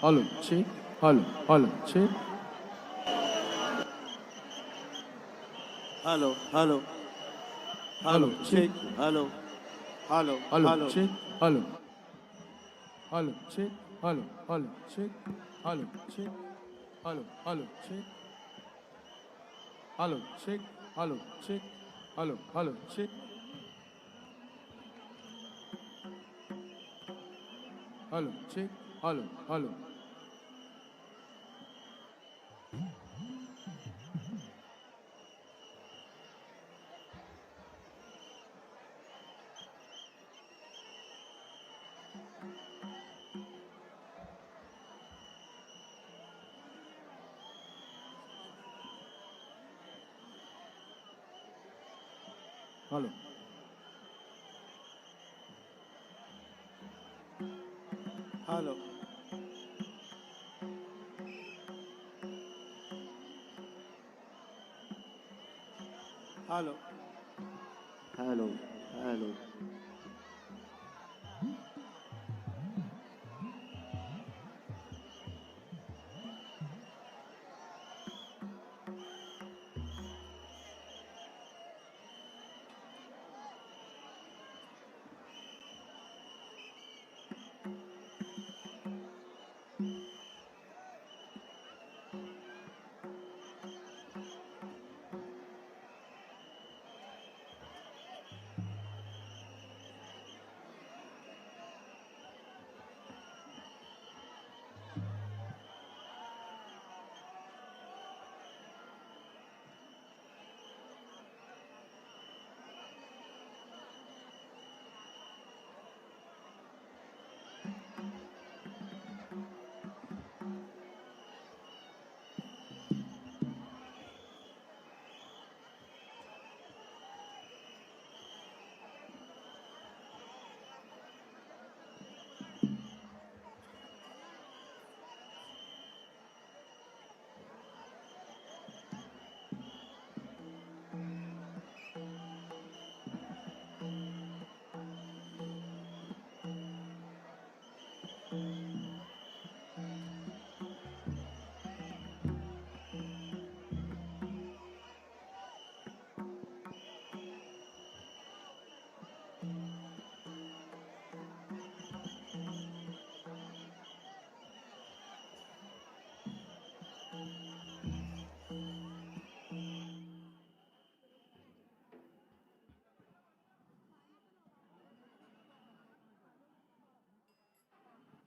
Hello, check. Hello, hello, check. Hello, hello, Hello, check. hello, hello, Hello, check. Hello. Hello, check. Hello, hello, check. Hello, check. Hello, hello, check. Hello, check. Hello, check. Hello, hello, check. Hello, check. Hello, hello. Hello. hello. Hello. Hello, hello.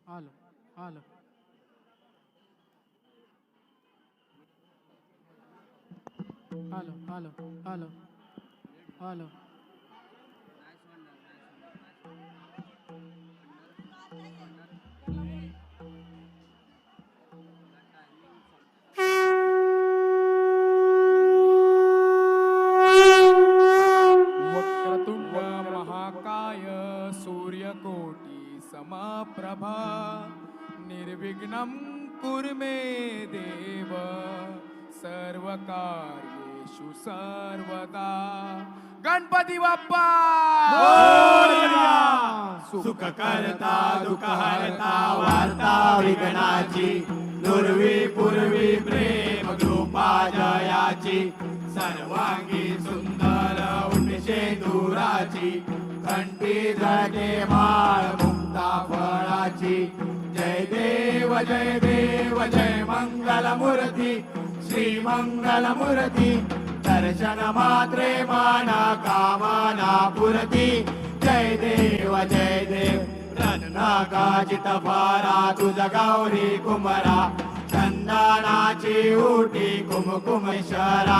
Hello, hello. Hello, hello, hello, hello. Vakratunda महाकाय सूर्यकोटी समप्रभा निर्विघ्नं कुरु मे देव सर्वकार्येषु सर्वदा गणपती बाप्पा सुख करता दुःख हरता वार्ता विघ्नाची दुर्वी पूर्वी प्रेम कृपा जयाची सर्वांगी सुंदर उठशे दुराची कंठी जगे माळ मुक्ता फळाची जय देव जय देव जय मंगल मूर्ती श्री मंगल मूर्ती दर्शन मात्रे माना कामाना पुरती जय देव रत्नाकाचित फारा तुझ गौरी कुमरा चंदनाची उटी कुमकुम शरा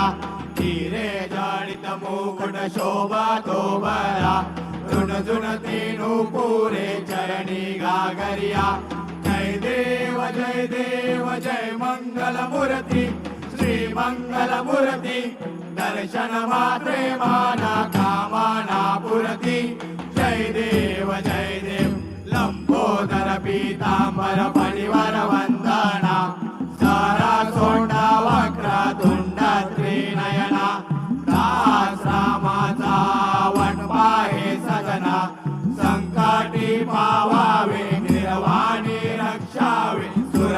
हिरे जडित मुकुट शोभा तो बरा ऋण तीनु पुरे चरणी गागरिया जय देव जय मंगल मूर्ती श्री मंगल मूर्ती दर्शन मात्रे माना कामाना पुरती जय देव लंबोदर पीतांबर परिवार वंदना सारा सोंडा वक्र तुंड त्रिनयना दास रामाचा वनपाहे सजना संकटी पावावे निर्वाणी रक्षावे सुर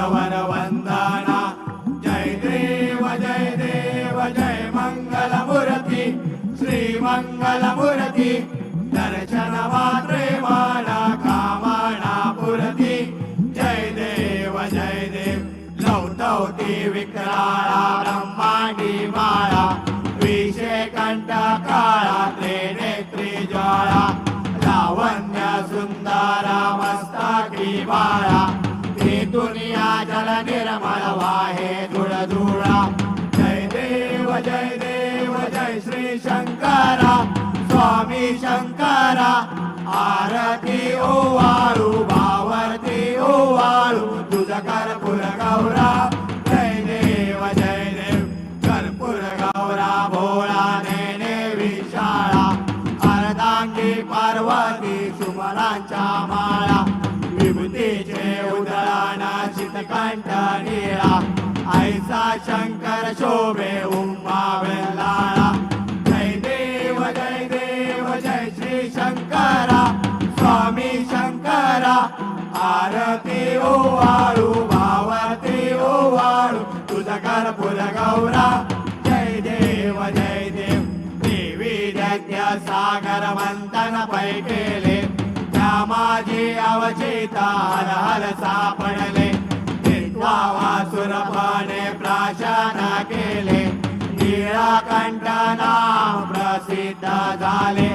अवती विक्राळा ब्रह्मांडी माळा विषे कंठ काळा त्रिनेत्री ज्वाळा लावण्य सुंदर मस्तकी बाळा ती दुनिया जल निर्मळ वाहे धुळ धुळा जय देव जय श्री शंकरा स्वामी शंकरा आरती ओवाळू भावरती ओवाळू तुझ कर्पूर गौरा जय देव कर्पूर गौरा भोळा नेने विशाळा अर्धांगी पार्वती सुमनांच्या माळा विभूतीचे उदळान शीतकंठ निळा ऐसा शंकर शोभे उमा वेल्लाळा जय देव जय श्री शंकरा स्वामी शंकरा आरती ओवाळू भावरती ओवाळू तुझ कर्पूर गौरा जय देव देवी दैत्य सागर मंथन पै केले त्या माझी अवचिता हर हर सापडले वासुरपणे प्राशन केले नीळकंठ नाम प्रसिद्ध झाले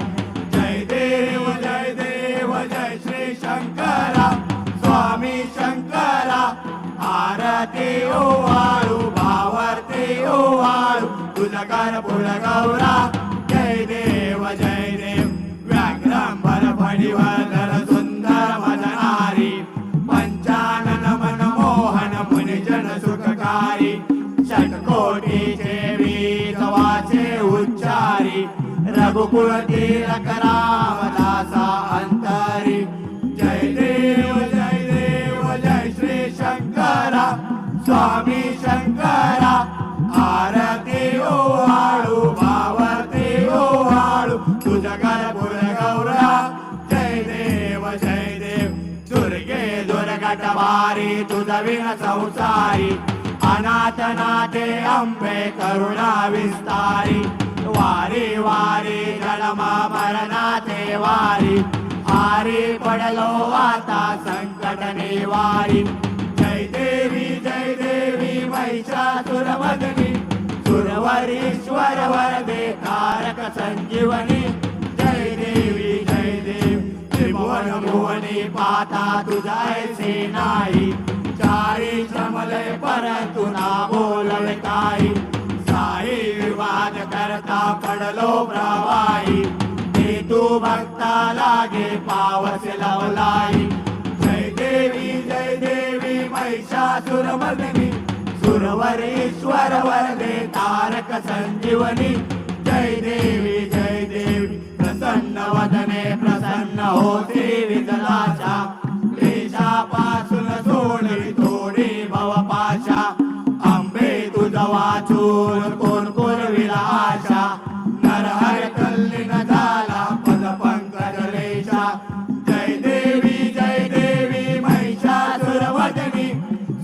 जय देव जय श्री शंकरा स्वामी शंकरा आरती ओवाळू भावरती ओवाळू तुझ कर्पूर गौरा जय देव व्याघ्रांबर फणीवर सुंदर मदनारी पंचानन मनमोहन मुनिजन सुखकारी षटकोटीचे वीर वाचे उच्चारी रघुकुल तिलक रामदासा अंतरी जय देव जय श्री शंकरा स्वामी शंकरा आरती ओवाळू भावरती ओवाळू तुझ कर्पूर गौरा जय देव दुर्गे दुर्गटवारी तुझ विण संसारी अनाथ नाथे अंबे करुणा विस्तारी वारी वारी जन्म मरणाचे वारी आरी पडलो आता संकट निवारी जय देवी महिषासुरमर्दिनी सुरवरीश्वर वरदे तारक संजीवनी जय देवी त्रिभुवन भुवनी पाता तुझायचे नाही चारी श्रमले परंतु ना बोलवे काही साई विवाद करता पडलो प्रवाही ते तू भक्ता लागे पावस लावलाई जय देवी महिषासुरमर्दिनी सुरवरीश्वर वरदे तारक संजीवनी जय देवी प्रसन्न वदने प्रसन्न होती विदलाचा क्लेशापासून सोडली थोडी भवपाशा अंबे तुझ वाचून कोण विला आशा नरहर तल्लीन झाला पद पंकज रेषा जय देवी महिषासुरवदनी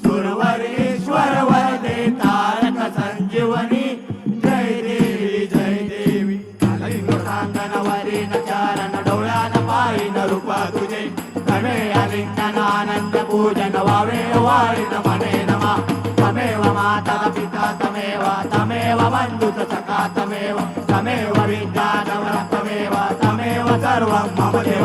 सुरवरीश्वर वरदे तारक संजीवनी जय देवी सांगनवरी न चरण डोळ्यान पाहिन रूप तुझे तमे अलिंगन आनंद पूजन वावे वाळीन मने नमा तमेव माता पिता तमेव बंधुत सखा तमेव विद्याधर तमेव सर्वं मम देव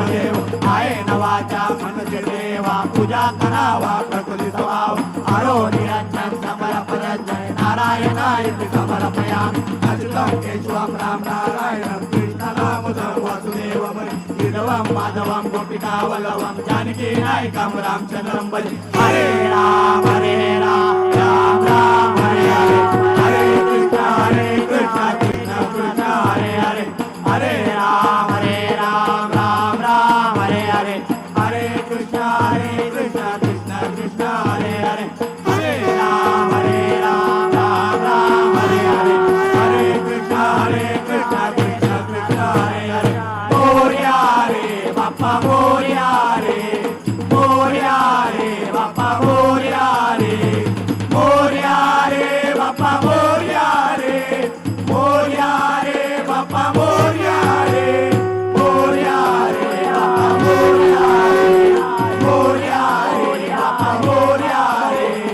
आयेन वाचा मनसे देवा पूजा करावा प्रकृती स्वभाव आरो निरंजन समर्पण जय नारायणाय समर्पयामि अच्युतं केशवं राम नारायणं कृष्णदामोदरं वासुदेवं श्रीधरं माधवं गोपिकावल्लभं जानकी नायकं रामचन्द्रं भजे हरे राम राम राम हरे हरे कृष्ण कृष्ण हरे हरे राम राम राम हरे कृष्ण कृष्ण कृष्ण हरे राम राम हरे कृष्ण कृष्ण कृष्ण हरे मोरया रे बाप्पा मोरया रे बाप्पा मोरया रे बाप्पा मोरया रे बाप्पा मोरया रे बाप्पा मोरया रे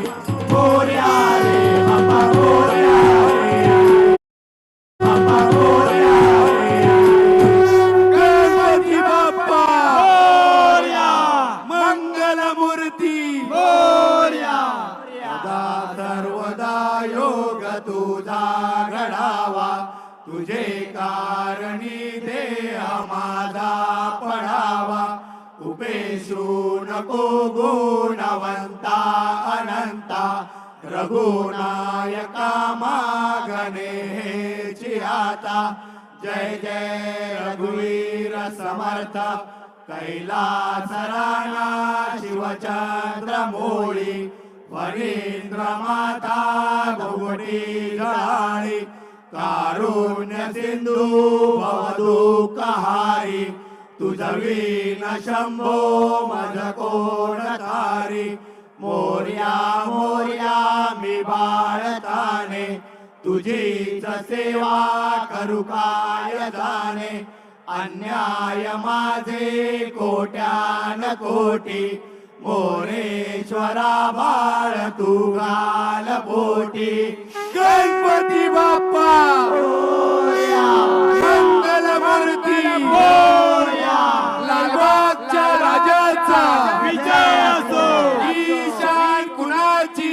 तुझे कारणी देह माझा पडावा उपेशू नको गुणवंता अनंता रघुनायका मागणे हेची आता जय जय रघुवीर समर्थ कैलास राणा शिवचंद्र मोळी फणींद्र माता गोगटी जळाळी कारुण्य सिंधू भवदुःखहारी तुझवीन शंभो मज कोण तारी मोर्या मोर्या मी बाळताने तुझीच सेवा करू काय जाणे अन्याय माझे कोट्यान कोटी मोरेश्वरा बाळ तू घाल पोटी गणपती बाप्पा मंगलमूर्ती लालबागच्या राजाचा विजय असो ईशान कुणाची